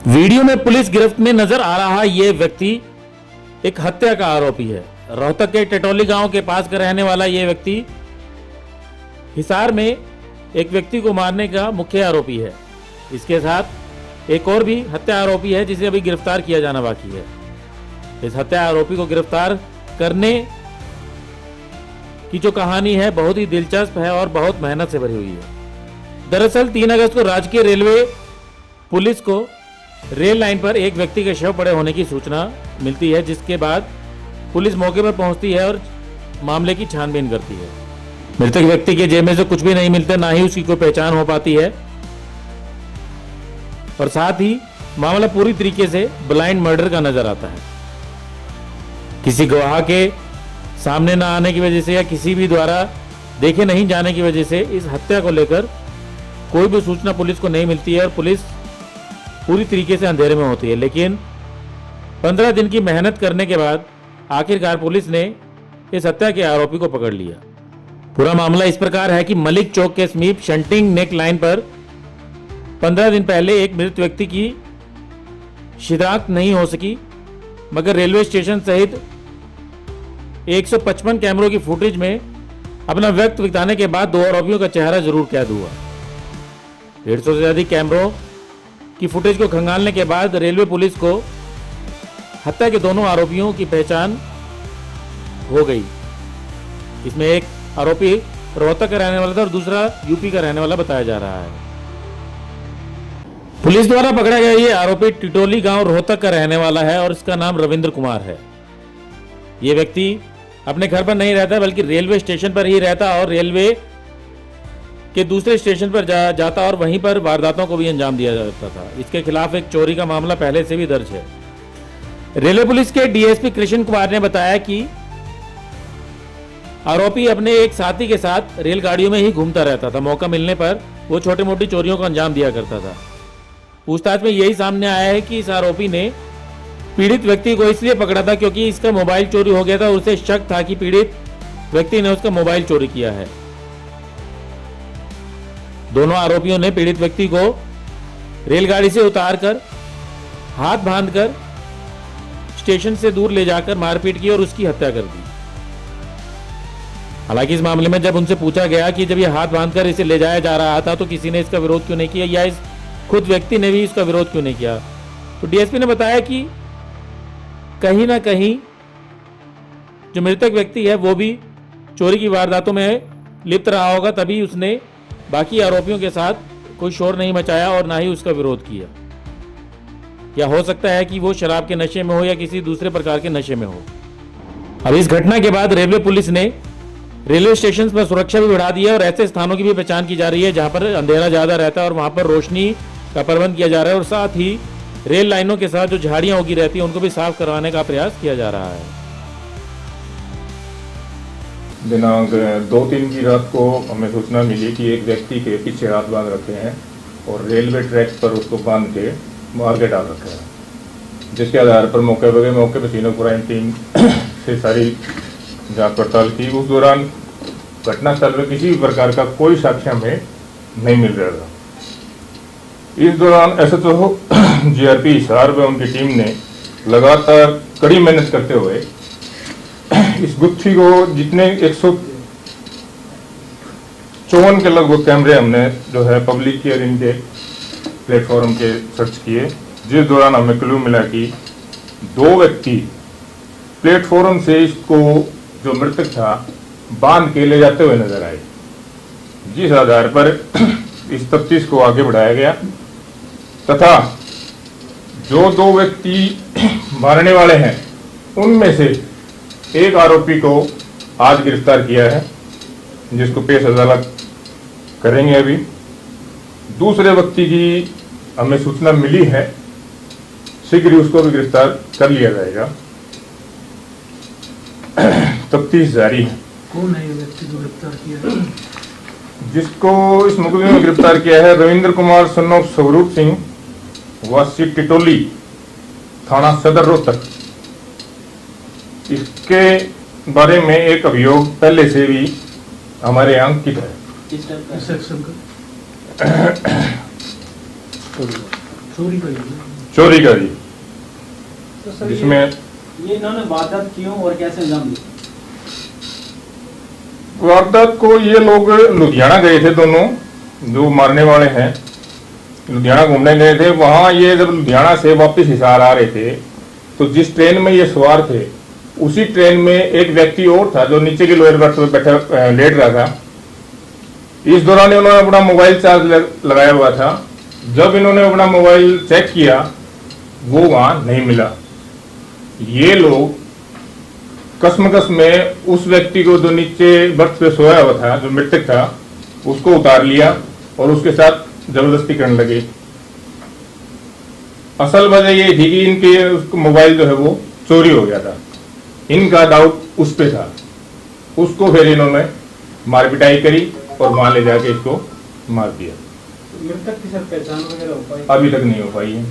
Video में police गिरफ्त में नजर आ रहा ये व्यक्ति एक हत्या का आरोपी है। रोहतक के टेटौली गांव के पास का रहने वाला ये व्यक्ति हिसार में एक व्यक्ति को मारने का मुख्य आरोपी है। इसके साथ एक और भी हत्या आरोपी है जिसे अभी गिरफ्तार किया जाना बाकी है। इस हत्या आरोपी को गिरफ्तार करने की जो कहानी है बहुत ही दिलचस्प है और बहुत मेहनत से भरी हुई है। दरअसल 3 अगस्त को राजकीय रेलवे पुलिस को रेल लाइन पर एक व्यक्ति के शव पड़े होने की सूचना मिलती है, जिसके बाद पुलिस मौके पर पहुंचती है और मामले की छानबीन करती है। मृतक व्यक्ति के जेब में से कुछ भी नहीं मिलता, ना ही उसकी कोई पहचान हो पाती है और साथ ही मामला पूरी तरीके से ब्लाइंड मर्डर का नजर आता है। किसी गवाह के सामने न आने की वजह से या किसी भी द्वारा देखे नहीं जाने की वजह से इस हत्या को लेकर कोई भी सूचना पुलिस को नहीं मिलती है और पुलिस पूरी तरीके से अंधेरे में होती है। लेकिन 15 दिन की मेहनत करने के बाद आखिरकार पुलिस ने इस हत्या के आरोपी को पकड़ लिया। पूरा मामला इस प्रकार है कि मलिक चौक के समीप शंटिंग नेक लाइन पर 15 दिन पहले एक मृत व्यक्ति की शिनाख्त नहीं हो सकी, मगर रेलवे स्टेशन सहित 155 कैमरों की फुटेज में अपना वक्त बिताने के बाद 2 आरोपियों का चेहरा जरूर कैद हुआ। 150 से अधिक कैमरों की फुटेज को खंगालने के बाद रेलवे पुलिस को हत्या के दोनों आरोपियों की पहचान हो गई। इसमें एक आरोपी रोहतक का रहने वाला था और दूसरा यूपी का रहने वाला बताया जा रहा है। पुलिस द्वारा पकड़ा गया ये आरोपी टिटोली गांव रोहतक का रहने वाला है और इसका नाम रविंद्र कुमार है। ये व्यक्ति अपने घर पर नहीं रहता बल्कि रेलवे स्टेशन पर ही रहता और रेलवे के दूसरे स्टेशन पर जाता और वहीं पर वारदातों को भी अंजाम दिया जाता था। इसके खिलाफ एक चोरी का मामला पहले से भी दर्ज है। रेलवे पुलिस के डीएसपी कृष्ण कुमार ने बताया कि आरोपी अपने एक साथी के साथ रेलगाड़ियों में ही घूमता रहता था। मौका मिलने पर वो छोटी मोटी चोरियों को अंजाम दिया करता था। पूछताछ में यही सामने आया है कि इस आरोपी ने पीड़ित व्यक्ति को इसलिए पकड़ा था क्योंकि इसका मोबाइल चोरी हो गया था और उसे शक था कि पीड़ित व्यक्ति ने उसका मोबाइल चोरी किया है। दोनों आरोपियों ने पीड़ित व्यक्ति को रेलगाड़ी से उतारकर हाथ बांधकर स्टेशन से दूर ले जाकर मारपीट की और उसकी हत्या कर दी। हालांकि इस मामले में जब उनसे पूछा गया कि जब ये हाथ बांधकर इसे ले जाया जा रहा था तो किसी ने इसका विरोध क्यों नहीं किया या इस खुद व्यक्ति ने भी इसका विरोध क्यों नहीं किया, तो डीएसपी ने बताया कि कहीं ना कहीं जो मृतक व्यक्ति है वो भी चोरी की वारदातों में लिप्त रहा होगा, तभी उसने बाकी आरोपियों के साथ कोई शोर नहीं मचाया और ना ही उसका विरोध किया। या हो सकता है कि वो शराब के नशे में हो या किसी दूसरे प्रकार के नशे में हो। अब इस घटना के बाद रेलवे पुलिस ने रेलवे स्टेशन पर सुरक्षा भी बढ़ा दी है और ऐसे स्थानों की भी पहचान की जा रही है जहां पर अंधेरा ज्यादा रहता है और वहां पर रोशनी का प्रबंध किया जा रहा है और साथ ही रेल लाइनों के साथ जो झाड़ियां उगी रहती है उनको भी साफ करवाने का प्रयास किया जा रहा है। दिनांक 2-3 की रात को हमें सूचना मिली कि एक व्यक्ति के पीछे हाथ बांध रखे हैं और रेलवे ट्रैक पर उसको बांध के मार के डाल रखे हैं, जिसके आधार पर मौके पर सीनो क्राइम टीम से सारी जांच पड़ताल की। उस दौरान घटनास्थल पर किसी प्रकार का कोई साक्ष्य हमें नहीं मिल रहा था। इस दौरान एसएचओ जीआरपी हिसार व उनकी टीम ने लगातार कड़ी मेहनत करते हुए इस गुत्थी को जितने 154 के लगभग कैमरे हमने जो है पब्लिक हियरिंग के प्लेटफॉर्म के सर्च किए, जिस दौरान हमें क्लू मिला कि 2 व्यक्ति प्लेटफॉर्म से इसको जो मृतक था बांध के ले जाते हुए नजर आए, जिस आधार पर इस तफ्तीश को आगे बढ़ाया गया तथा जो 2 व्यक्ति मारने वाले हैं उनमें से एक आरोपी को आज गिरफ्तार किया है, जिसको पेश अदालत करेंगे। अभी दूसरे व्यक्ति की हमें सूचना मिली है, शीघ्र ही उसको भी गिरफ्तार कर लिया जाएगा। तफ्तीश जारी है। कौन है ये व्यक्ति को गिरफ्तार किया है? जिसको इस मुकदमे में गिरफ्तार किया है रविंद्र कुमार सन ऑफ स्वरूप सिंह, वासी टिटोली, थाना सदर रोहतक। इसके बारे में एक अभियोग पहले से भी हमारे यहाँ अंकित है। चोरी का चोरी का जी, तो सर जिसमें ये इन्होंने वारदात क्यों और कैसे अंजाम दी? वारदात को ये लोग लुधियाना गए थे दोनों, जो मारने वाले हैं लुधियाना घूमने गए थे। वहां ये जब लुधियाना से वापस हिसार आ रहे थे तो जिस ट्रेन में ये सवार थे उसी ट्रेन में एक व्यक्ति और था जो नीचे के लोअर बर्थ में बैठा लेट रहा था। इस दौरान उन्होंने अपना मोबाइल चार्ज लगाया हुआ था। जब इन्होंने अपना मोबाइल चेक किया वो वहां नहीं मिला। ये लोग कसमकस में उस व्यक्ति को जो नीचे बर्थ पे सोया हुआ था, जो मृतक था, उसको उतार लिया और उसके साथ जबरदस्ती करने लगे। असल वजह ये थी कि इनके मोबाइल जो है वो चोरी हो गया था। इनका डाउट उस पे था। उसको फिर इन्होंने मार पिटाई करी और वहां ले जाके इसको मार दिया। मृतक की सर पहचान वगैरह हो पाई? अभी तक नहीं हो पाई है।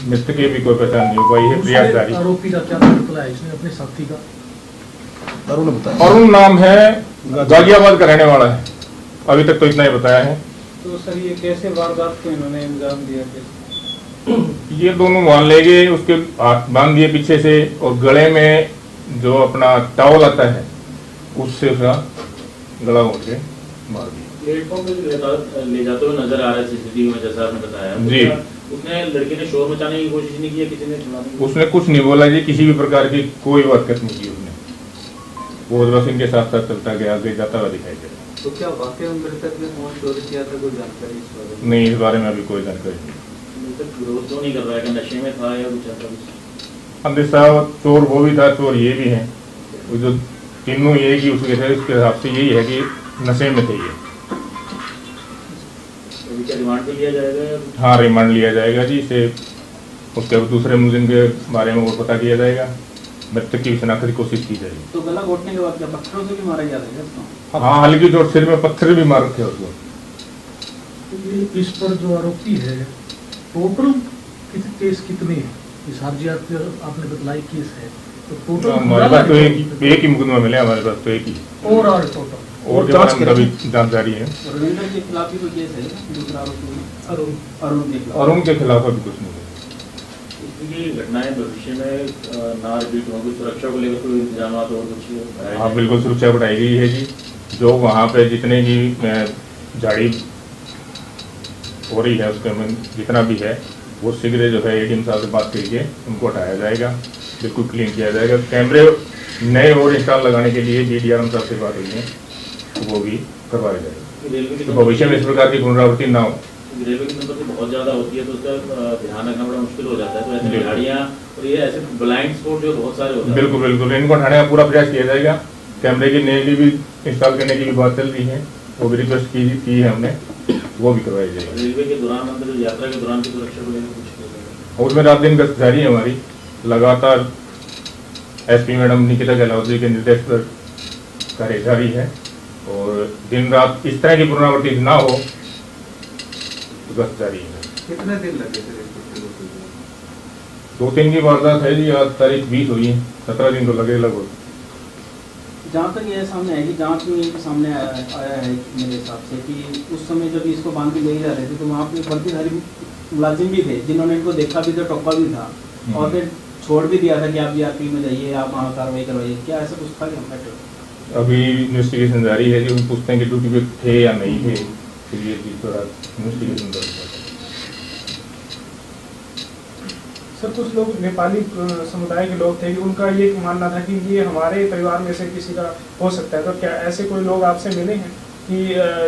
मृतक की भी कोई पहचान नहीं हो पाई है। प्रयास जारी। आरोपी का क्या नाम है इसने अपने साथी का? अरुण बताया। अरुण नाम है, गाजियाबाद का रहने वाला है। अभी तक तो इतना ही बताया है। तो सर ये कैसे वारदात को इन्होंने अंजाम दिया? ये दोनों वहां ले गए, उसके हाथ बांध दिए पीछे से और गले में जो अपना टॉवल आता है उससे उसका गला घोट के मार दिया। प्लेटफॉर्म पे ले जाते हुए नजर आ रहा है सीसीटीवी में, जैसा आपने बताया। जी। उसने लड़के ने शोर मचाने की कोशिश नहीं की, किसी ने छुड़ाने की? उसने कुछ नहीं बोला जी, किसी भी प्रकार की कोई हरकत नहीं की उसने। वो बस इनके साथ साथ चलता गया, आगे जाता हुआ दिखाई दे रहा। तो क्या वाकई में मृतक ने फोन चोरी किया था? कोई जानकारी इस बारे में? नहीं, इस बारे में अभी कोई जानकारी नहीं। मृतक विरोध तो नहीं कर रहा है कि नशे में था या कुछ ऐसा कुछ? अंदर साहब चोर वो भी था, चोर ये भी है। वो जो तीनों ये कि उसके हिसाब से यही है कि नशे में थे ये। अभी क्या रिमांड पे लिया जाएगा या कुछ? हाँ, रिमांड लिया जाएगा जी। इसे उसके दूसरे मुलजिम के बारे में और पता किया जाएगा। मृतक की शनाख्त की कोशिश की जाएगी। तो गला घोटने के बाद क्या पत्थरों से भी मारा जा रहा है इसको? हाँ, हल्की चोट, सिर में पत्थर भी मार रखे उसको। तो इस पर जो आरोपी है टोटल केस कितने हैं? इस हरजियात आपने बतलाई केस है तो टोटल हमारे पास तो एक ही मुकदमा मिला, हमारे पास तो एक ही। ओवरऑल टोटल और जांच अभी जांच जारी है। रविंदर के खिलाफ भी कोई केस है? दूसरा आरोपी अरुण अरुण के खिलाफ? और उनके खिलाफ अभी कुछ नहीं है। इसलिए घटनाएं भविष्य में ना रिपीट हो, कुछ सुरक्षा को लेकर कोई इंतजाम और कुछ? हाँ, बिल्कुल सुरक्षा बढ़ाई गई है जी। जो वहाँ पे जितने भी झाड़ी हो रही है उसके में जितना भी है वो शीघ्र जो है एडीएम साहब से बात करके उनको हटाया जाएगा, बिल्कुल क्लीन किया जाएगा। कैमरे नए और इंस्टॉल लगाने के लिए डीडीआरएम साहब से बात हुई है, तो वो भी करवाया जाएगा। रेलवे की तो भविष्य में इस प्रकार की पुनरावृत्ति ना हो। रेलवे की संपत्ति बहुत ज्यादा होती है तो उसका ध्यान रखना बड़ा मुश्किल हो जाता है। तो ऐसे बिल्कुल। गाड़ियाँ और ये ऐसे ब्लाइंड स्पॉट जो बहुत सारे होते हैं। बिल्कुल बिल्कुल, इनको हटाने का पूरा प्रयास किया जाएगा। कैमरे की नए भी इंस्टॉल करने की भी बात चल रही है, वो भी रिक्वेस्ट की है हमने, वो भी करवाई जाएगी। रेलवे के दौरान अंदर यात्रा के दौरान की सुरक्षा को लेकर कुछ? और उसमें रात दिन गश्त जारी है हमारी लगातार। एसपी मैडम निकिता गहलोत के निर्देश पर कार्य जारी है और दिन रात इस तरह की पुनरावृत्ति ना हो तो गश्त जारी है। कितने दिन लगे थे इसको? 2-3 की वारदात है जी। आज तारीख 20 हुई है, 17 दिन तो लगे लगभग। जहाँ तक ये सामने है कि जांच में ये सामने आया है मेरे हिसाब से कि उस समय जब इसको बांध के ले जा रहे थे तो वहाँ पे बल्कि मुलाजिम भी थे जिन्होंने इनको देखा भी था, टोका भी था और फिर छोड़ भी दिया था कि आप जीआरपी में जाइए, आप वहाँ कार्रवाई करवाइए। क्या ऐसा कुछ था क्या मैटर? अभी इन्वेस्टिगेशन जारी है जी। हम पूछते हैं कि ड्यूटी पे थे या नहीं थे, फिर ये चीज़ थोड़ा इन्वेस्टिगेशन जारी है। सर कुछ लोग नेपाली समुदाय के लोग थे कि उनका ये मानना था कि ये हमारे परिवार में से किसी का हो सकता है। तो क्या ऐसे कोई लोग आपसे मिले हैं कि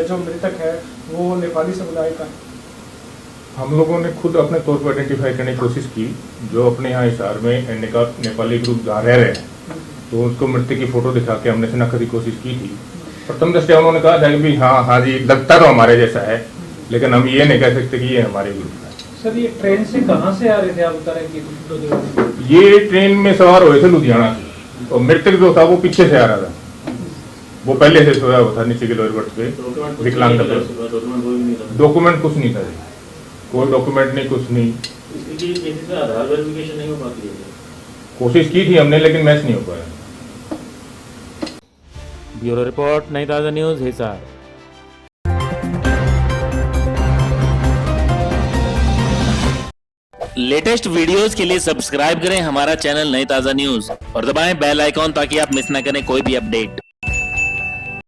जो मृतक है वो नेपाली समुदाय का है? हम लोगों ने खुद अपने तौर पर आइडेंटिफाई करने की कोशिश की। जो अपने यहाँ हिसार में नेपाली ग्रुप जहाँ रह रहे हैं तो उसको मृतक की फोटो दिखा के हमने शनाख्त की कोशिश की थी। प्रथम दृष्टया उन्होंने कहा था कि भी हाँ जी लगता तो हमारे जैसा है, लेकिन हम ये नहीं कह सकते कि ये हमारे ग्रुप का है। सर ये ट्रेन से कहाँ से आ रहे थे आप बता रहे हैं कि? ये ट्रेन में सवार हुए थे लुधियाना से और मृतक जो था वो पीछे से आ रहा था। वो पहले से सोया हुआ था नीचे के लोअर बर्थ पे, विकलांग डॉक्यूमेंट कुछ नहीं था जी। कोई डॉक्यूमेंट नहीं, कुछ नहीं। इसलिए किसी से आधार वेरिफिकेशन नहीं हो पाती है? कोशिश की थी हमने लेकिन मैच नहीं हो पाया। ब्यूरो रिपोर्ट, नई ताज़ा न्यूज़, हिसार। लेटेस्ट वीडियोस के लिए सब्सक्राइब करें हमारा चैनल नई ताजा न्यूज और दबाएं बेल आइकॉन ताकि आप मिस ना करें कोई भी अपडेट।